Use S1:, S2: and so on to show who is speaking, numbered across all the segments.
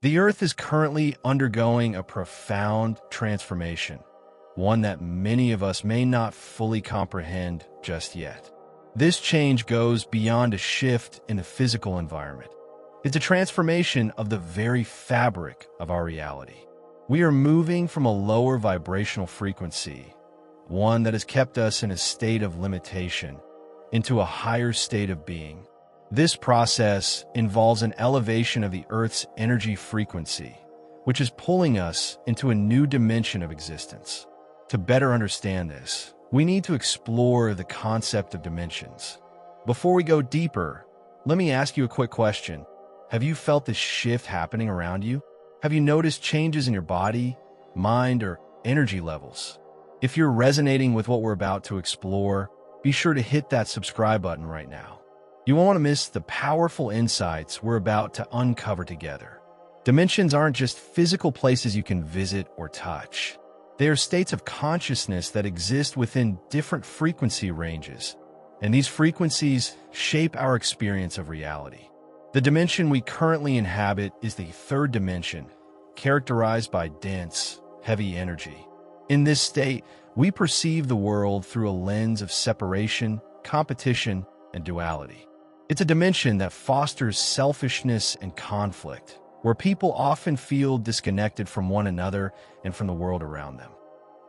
S1: The Earth is currently undergoing a profound transformation, one that many of us may not fully comprehend just yet. This change goes beyond a shift in the physical environment. It's a transformation of the very fabric of our reality. We are moving from a lower vibrational frequency, one that has kept us in a state of limitation, into a higher state of being. This process involves an elevation of the Earth's energy frequency, which is pulling us into a new dimension of existence. To better understand this, we need to explore the concept of dimensions. Before we go deeper, let me ask you a quick question. Have you felt this shift happening around you? Have you noticed changes in your body, mind, or energy levels? If you're resonating with what we're about to explore, be sure to hit that subscribe button right now. You won't want to miss the powerful insights we're about to uncover together. Dimensions aren't just physical places you can visit or touch. They are states of consciousness that exist within different frequency ranges, and these frequencies shape our experience of reality. The dimension we currently inhabit is the third dimension, characterized by dense, heavy energy. In this state, we perceive the world through a lens of separation, competition, and duality. It's a dimension that fosters selfishness and conflict, where people often feel disconnected from one another and from the world around them.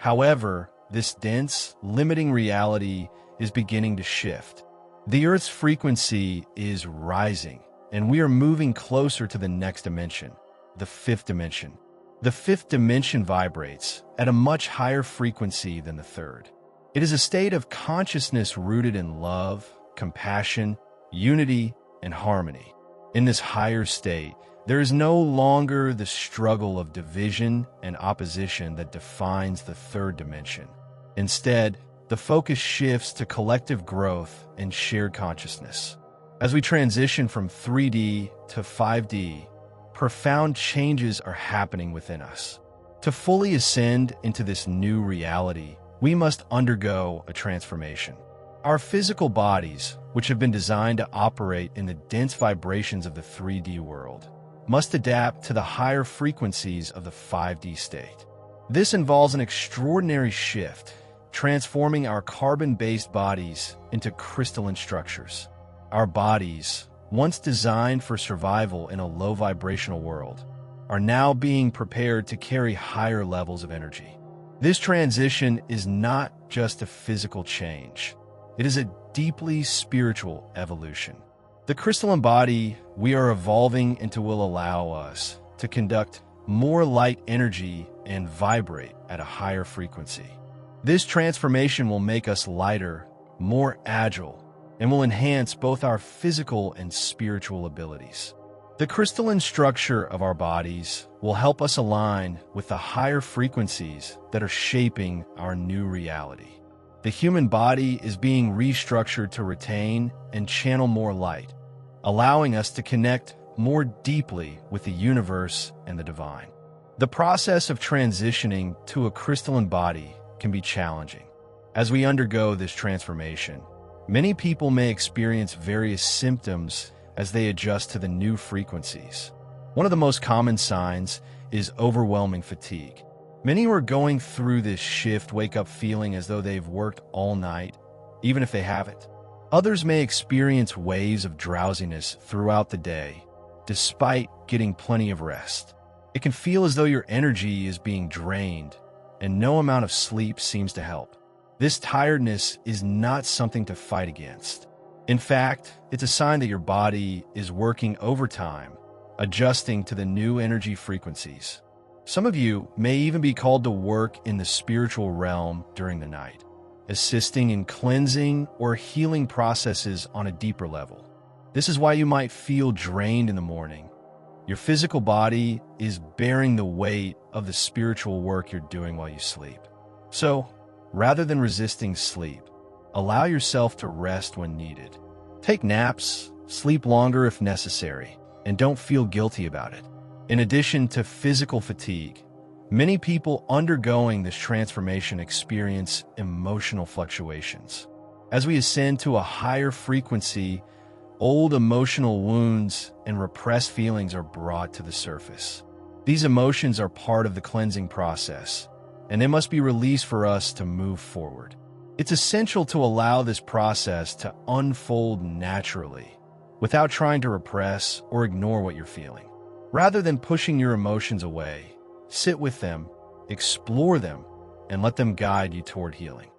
S1: However, this dense, limiting reality is beginning to shift. The Earth's frequency is rising, and we are moving closer to the next dimension, the fifth dimension. The fifth dimension vibrates at a much higher frequency than the third. It is a state of consciousness rooted in love, compassion, unity, and harmony. In this higher state, there is no longer the struggle of division and opposition that defines the third dimension. Instead, the focus shifts to collective growth and shared consciousness. As we transition from 3D to 5D, profound changes are happening within us. To fully ascend into this new reality, we must undergo a transformation. Our physical bodies, which have been designed to operate in the dense vibrations of the 3D world, must adapt to the higher frequencies of the 5D state. This involves an extraordinary shift, transforming our carbon-based bodies into crystalline structures. Our bodies, once designed for survival in a low-vibrational world, are now being prepared to carry higher levels of energy. This transition is not just a physical change. It is a deeply spiritual evolution. The crystalline body we are evolving into will allow us to conduct more light energy and vibrate at a higher frequency. This transformation will make us lighter, more agile, and will enhance both our physical and spiritual abilities. The crystalline structure of our bodies will help us align with the higher frequencies that are shaping our new reality. The human body is being restructured to retain and channel more light, allowing us to connect more deeply with the universe and the divine. The process of transitioning to a crystalline body can be challenging. As we undergo this transformation, many people may experience various symptoms as they adjust to the new frequencies. One of the most common signs is overwhelming fatigue. Many who are going through this shift wake up feeling as though they've worked all night, even if they haven't. Others may experience waves of drowsiness throughout the day, despite getting plenty of rest. It can feel as though your energy is being drained, and no amount of sleep seems to help. This tiredness is not something to fight against. In fact, it's a sign that your body is working overtime, adjusting to the new energy frequencies. Some of you may even be called to work in the spiritual realm during the night, assisting in cleansing or healing processes on a deeper level. This is why you might feel drained in the morning. Your physical body is bearing the weight of the spiritual work you're doing while you sleep. So, rather than resisting sleep, allow yourself to rest when needed. Take naps, sleep longer if necessary, and don't feel guilty about it. In addition to physical fatigue, many people undergoing this transformation experience emotional fluctuations. As we ascend to a higher frequency, Old emotional wounds and repressed feelings are brought to the surface. These emotions are part of the cleansing process, and they must be released for us to move forward. It's essential to allow this process to unfold naturally, without trying to repress or ignore what you're feeling. Rather than pushing your emotions away, sit with them, explore them, and let them guide you toward healing.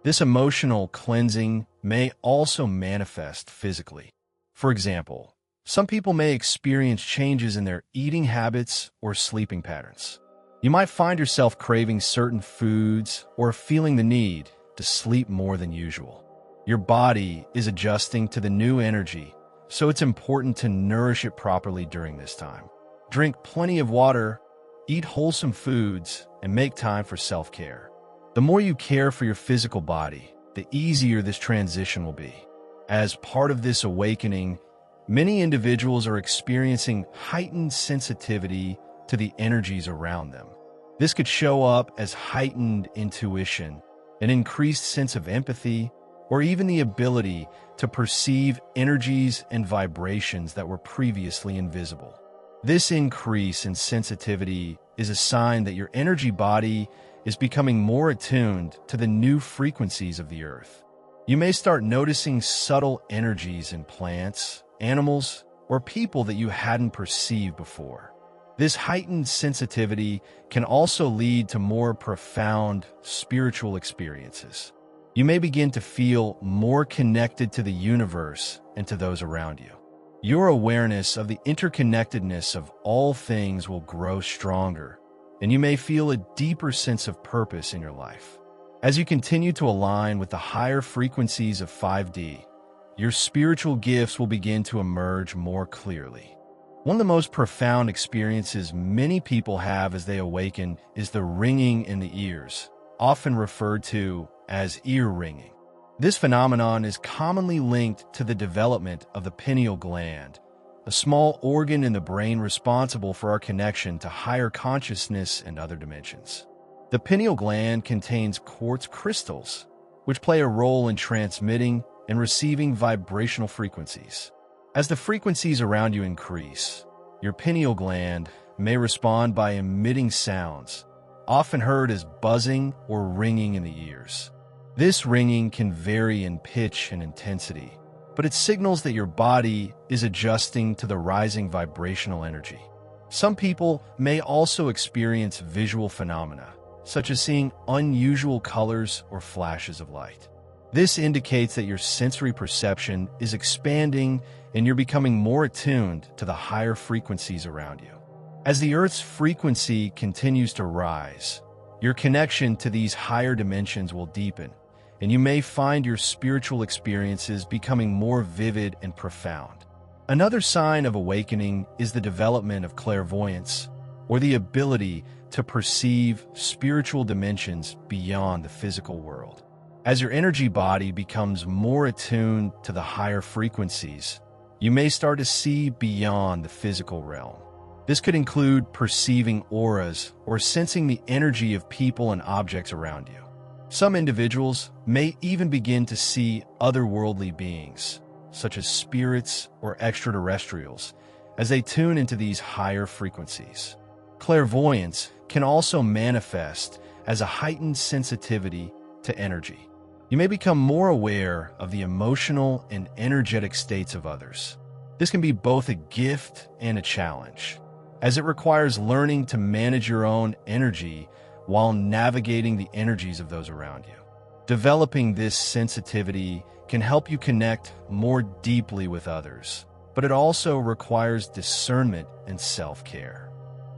S1: This emotional cleansing may also manifest physically. For example, some people may experience changes in their eating habits or sleeping patterns. You might find yourself craving certain foods or feeling the need to sleep more than usual. Your body is adjusting to the new energy, so it's important to nourish it properly during this time. Drink plenty of water, eat wholesome foods, and make time for self-care. The more you care for your physical body, the easier this transition will be. As part of this awakening, many individuals are experiencing heightened sensitivity to the energies around them. This could show up as heightened intuition, an increased sense of empathy, or even the ability to perceive energies and vibrations that were previously invisible. This increase in sensitivity is a sign that your energy body is becoming more attuned to the new frequencies of the earth. You may start noticing subtle energies in plants, animals, or people that you hadn't perceived before. This heightened sensitivity can also lead to more profound spiritual experiences. You may begin to feel more connected to the universe and to those around you. Your awareness of the interconnectedness of all things will grow stronger, and you may feel a deeper sense of purpose in your life. As you continue to align with the higher frequencies of 5D, your spiritual gifts will begin to emerge more clearly. One of the most profound experiences many people have as they awaken is the ringing in the ears, often referred to as ear ringing. This phenomenon is commonly linked to the development of the pineal gland, a small organ in the brain responsible for our connection to higher consciousness and other dimensions. The pineal gland contains quartz crystals, which play a role in transmitting and receiving vibrational frequencies. As the frequencies around you increase, your pineal gland may respond by emitting sounds, often heard as buzzing or ringing in the ears. This ringing can vary in pitch and intensity, but it signals that your body is adjusting to the rising vibrational energy. Some people may also experience visual phenomena, such as seeing unusual colors or flashes of light. This indicates that your sensory perception is expanding and you're becoming more attuned to the higher frequencies around you. As the Earth's frequency continues to rise, your connection to these higher dimensions will deepen, and you may find your spiritual experiences becoming more vivid and profound. Another sign of awakening is the development of clairvoyance, or the ability to perceive spiritual dimensions beyond the physical world. As your energy body becomes more attuned to the higher frequencies, you may start to see beyond the physical realm. This could include perceiving auras or sensing the energy of people and objects around you. Some individuals may even begin to see otherworldly beings, such as spirits or extraterrestrials, as they tune into these higher frequencies. Clairvoyance can also manifest as a heightened sensitivity to energy. You may become more aware of the emotional and energetic states of others. This can be both a gift and a challenge, as it requires learning to manage your own energy while navigating the energies of those around you. Developing this sensitivity can help you connect more deeply with others, but it also requires discernment and self-care.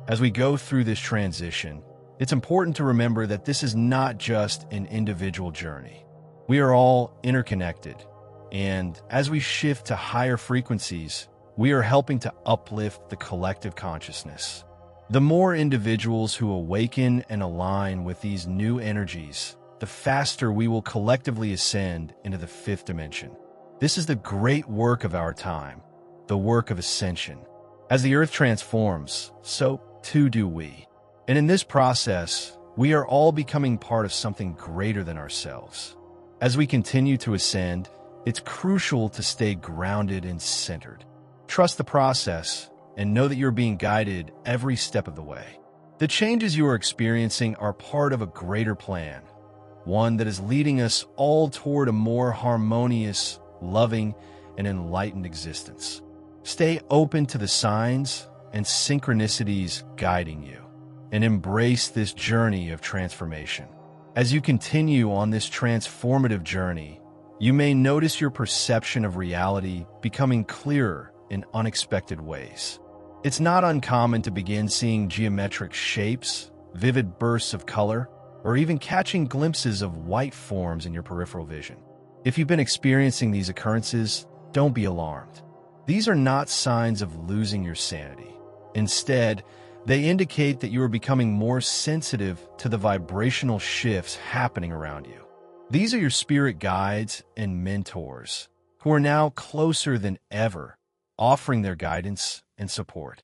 S1: As we go through this transition, it's important to remember that this is not just an individual journey. We are all interconnected, and as we shift to higher frequencies, we are helping to uplift the collective consciousness. The more individuals who awaken and align with these new energies, the faster we will collectively ascend into the fifth dimension. This is the great work of our time, the work of ascension. As the earth transforms, so too do we. And in this process, we are all becoming part of something greater than ourselves. As we continue to ascend, it's crucial to stay grounded and centered. Trust the process and know that you're being guided every step of the way. The changes you are experiencing are part of a greater plan, one that is leading us all toward a more harmonious, loving, and enlightened existence. Stay open to the signs and synchronicities guiding you, and embrace this journey of transformation. As you continue on this transformative journey, you may notice your perception of reality becoming clearer in unexpected ways. It's not uncommon to begin seeing geometric shapes, vivid bursts of color, or even catching glimpses of white forms in your peripheral vision. If you've been experiencing these occurrences, don't be alarmed. These are not signs of losing your sanity. Instead, they indicate that you are becoming more sensitive to the vibrational shifts happening around you. These are your spirit guides and mentors, who are now closer than ever, offering their guidance and support.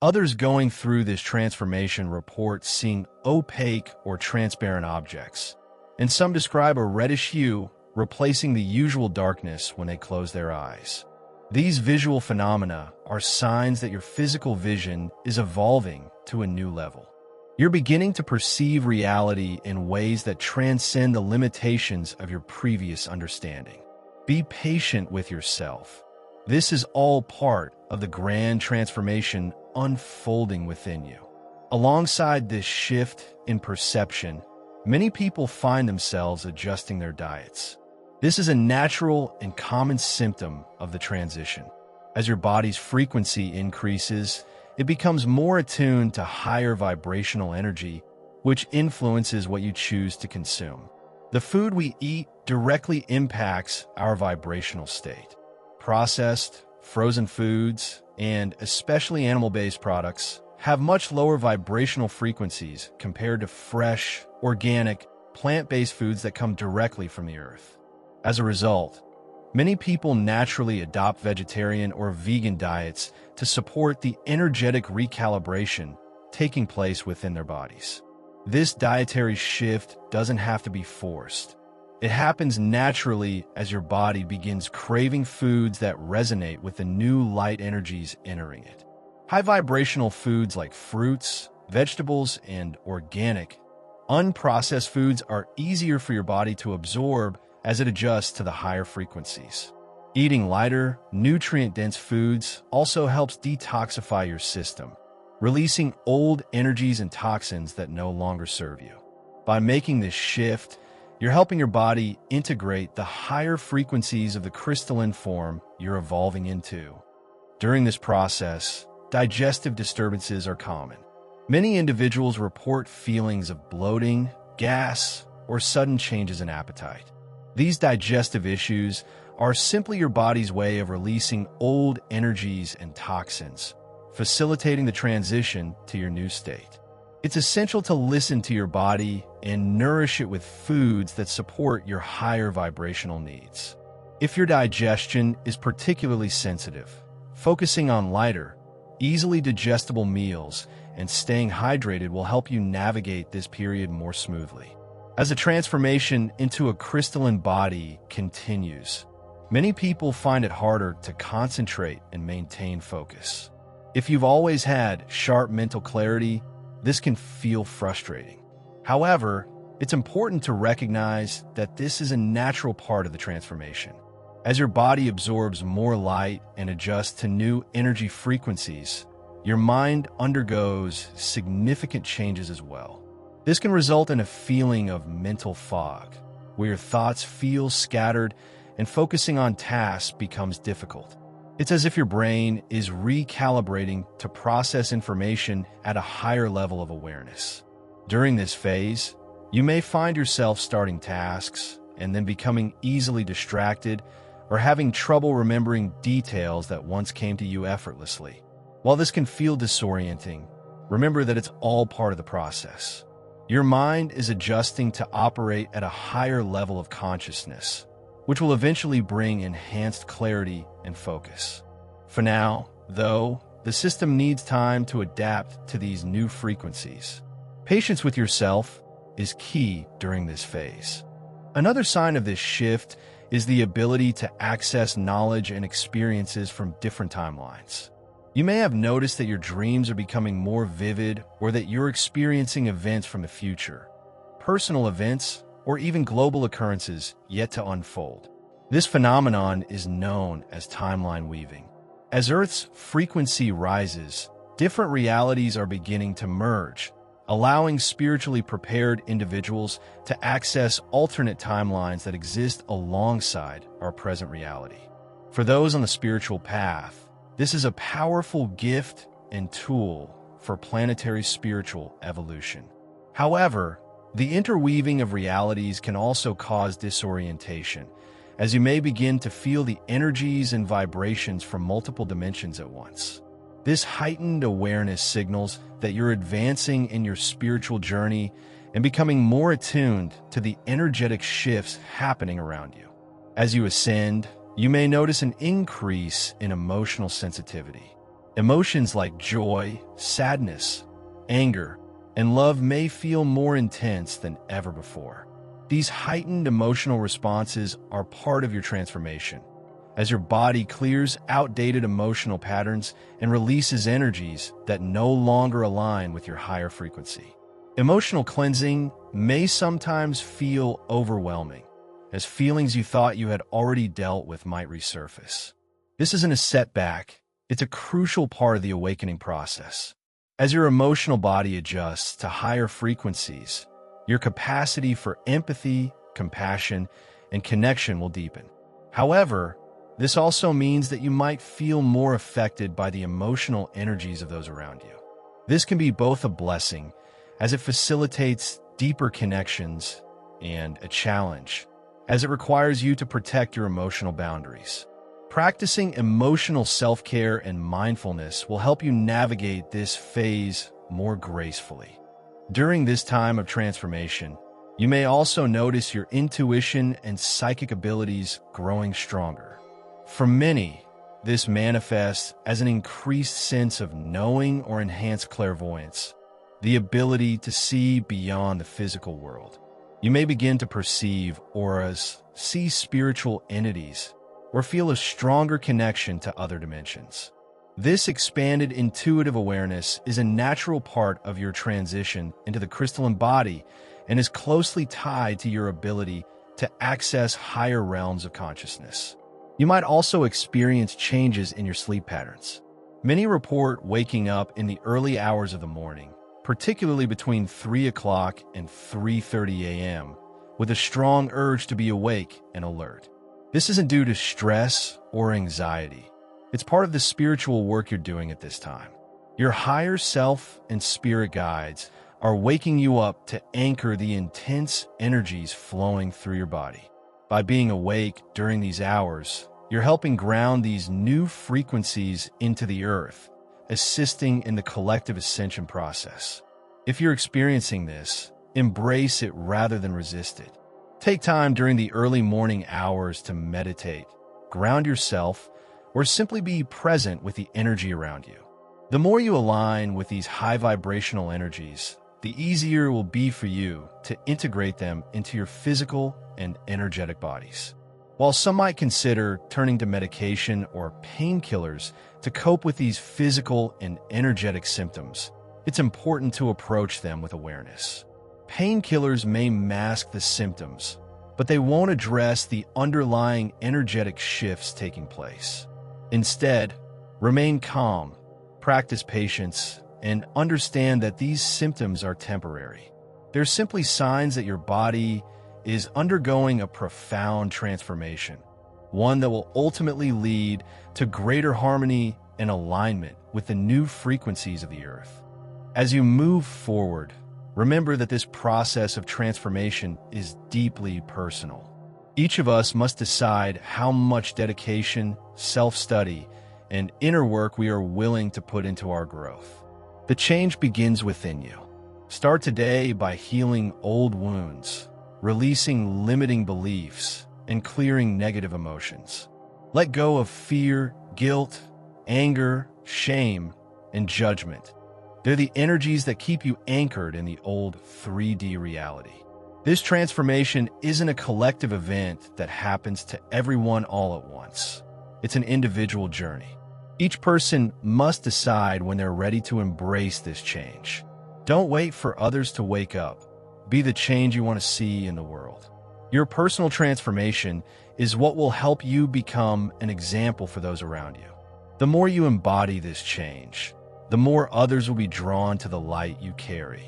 S1: Others going through this transformation report seeing opaque or transparent objects, and some describe a reddish hue replacing the usual darkness when they close their eyes. These visual phenomena are signs that your physical vision is evolving to a new level. You're beginning to perceive reality in ways that transcend the limitations of your previous understanding. Be patient with yourself. This is all part of the grand transformation unfolding within you. Alongside this shift in perception, many people find themselves adjusting their diets. This is a natural and common symptom of the transition. As your body's frequency increases, it becomes more attuned to higher vibrational energy, which influences what you choose to consume. The food we eat directly impacts our vibrational state. Processed, frozen foods, and especially animal-based products have much lower vibrational frequencies compared to fresh, organic, plant-based foods that come directly from the earth. As a result, many people naturally adopt vegetarian or vegan diets to support the energetic recalibration taking place within their bodies. This dietary shift doesn't have to be forced. It happens naturally as your body begins craving foods that resonate with the new light energies entering it. High vibrational foods like fruits, vegetables, and organic, unprocessed foods are easier for your body to absorb as it adjusts to the higher frequencies. Eating lighter, nutrient-dense foods also helps detoxify your system, releasing old energies and toxins that no longer serve you. By making this shift, you're helping your body integrate the higher frequencies of the crystalline form you're evolving into. During this process, digestive disturbances are common. Many individuals report feelings of bloating, gas, or sudden changes in appetite. These digestive issues are simply your body's way of releasing old energies and toxins, facilitating the transition to your new state. It's essential to listen to your body and nourish it with foods that support your higher vibrational needs. If your digestion is particularly sensitive, focusing on lighter, easily digestible meals and staying hydrated will help you navigate this period more smoothly. As the transformation into a crystalline body continues, many people find it harder to concentrate and maintain focus. If you've always had sharp mental clarity, this can feel frustrating. However, it's important to recognize that this is a natural part of the transformation. As your body absorbs more light and adjusts to new energy frequencies, your mind undergoes significant changes as well. This can result in a feeling of mental fog, where your thoughts feel scattered and focusing on tasks becomes difficult. It's as if your brain is recalibrating to process information at a higher level of awareness. During this phase, you may find yourself starting tasks and then becoming easily distracted or having trouble remembering details that once came to you effortlessly. While this can feel disorienting, remember that it's all part of the process. Your mind is adjusting to operate at a higher level of consciousness, which will eventually bring enhanced clarity and focus. For now, though, the system needs time to adapt to these new frequencies. Patience with yourself is key during this phase. Another sign of this shift is the ability to access knowledge and experiences from different timelines. You may have noticed that your dreams are becoming more vivid or that you're experiencing events from the future, personal events, or even global occurrences yet to unfold. This phenomenon is known as timeline weaving. As Earth's frequency rises, different realities are beginning to merge, allowing spiritually prepared individuals to access alternate timelines that exist alongside our present reality. For those on the spiritual path, this is a powerful gift and tool for planetary spiritual evolution. However, the interweaving of realities can also cause disorientation, as you may begin to feel the energies and vibrations from multiple dimensions at once. This heightened awareness signals that you're advancing in your spiritual journey and becoming more attuned to the energetic shifts happening around you. As you ascend, you may notice an increase in emotional sensitivity. Emotions like joy, sadness, anger, and love may feel more intense than ever before. These heightened emotional responses are part of your transformation, as your body clears outdated emotional patterns and releases energies that no longer align with your higher frequency. Emotional cleansing may sometimes feel overwhelming, as feelings you thought you had already dealt with might resurface. This isn't a setback, it's a crucial part of the awakening process. As your emotional body adjusts to higher frequencies, your capacity for empathy, compassion, and connection will deepen. However, this also means that you might feel more affected by the emotional energies of those around you. This can be both a blessing, as it facilitates deeper connections, and a challenge, as it requires you to protect your emotional boundaries. Practicing emotional self-care and mindfulness will help you navigate this phase more gracefully. During this time of transformation, you may also notice your intuition and psychic abilities growing stronger. For many, this manifests as an increased sense of knowing or enhanced clairvoyance, the ability to see beyond the physical world. You may begin to perceive auras, see spiritual entities, or feel a stronger connection to other dimensions. This expanded intuitive awareness is a natural part of your transition into the crystalline body and is closely tied to your ability to access higher realms of consciousness. You might also experience changes in your sleep patterns. Many report waking up in the early hours of the morning, particularly between 3 o'clock and 3:30 a.m., with a strong urge to be awake and alert. This isn't due to stress or anxiety. It's part of the spiritual work you're doing at this time. Your higher self and spirit guides are waking you up to anchor the intense energies flowing through your body. By being awake during these hours, you're helping ground these new frequencies into the earth, assisting in the collective ascension process. If you're experiencing this, embrace it rather than resist it. Take time during the early morning hours to meditate, ground yourself, or simply be present with the energy around you. The more you align with these high vibrational energies, the easier it will be for you to integrate them into your physical and energetic bodies. While some might consider turning to medication or painkillers to cope with these physical and energetic symptoms, it's important to approach them with awareness. Painkillers may mask the symptoms, but they won't address the underlying energetic shifts taking place. Instead, remain calm, practice patience, and understand that these symptoms are temporary. They're simply signs that your body is undergoing a profound transformation, one that will ultimately lead to greater harmony and alignment with the new frequencies of the earth. As you move forward, remember that this process of transformation is deeply personal. Each of us must decide how much dedication, self-study, and inner work we are willing to put into our growth. The change begins within you. Start today by healing old wounds, releasing limiting beliefs, and clearing negative emotions. Let go of fear, guilt, anger, shame, and judgment. They're the energies that keep you anchored in the old 3D reality. This transformation isn't a collective event that happens to everyone all at once. It's an individual journey. Each person must decide when they're ready to embrace this change. Don't wait for others to wake up. Be the change you want to see in the world. Your personal transformation is what will help you become an example for those around you. The more you embody this change, the more others will be drawn to the light you carry.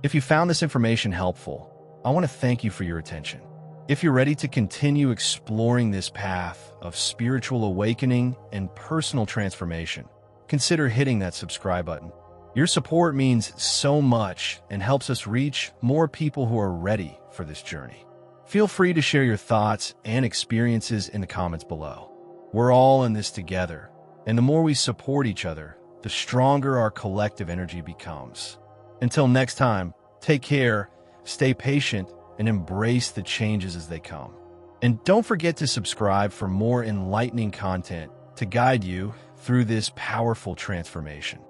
S1: If you found this information helpful, I want to thank you for your attention. If you're ready to continue exploring this path of spiritual awakening and personal transformation, consider hitting that subscribe button. Your support means so much and helps us reach more people who are ready for this journey. Feel free to share your thoughts and experiences in the comments below. We're all in this together, and the more we support each other, the stronger our collective energy becomes. Until next time, take care, stay patient, and embrace the changes as they come. And don't forget to subscribe for more enlightening content to guide you through this powerful transformation.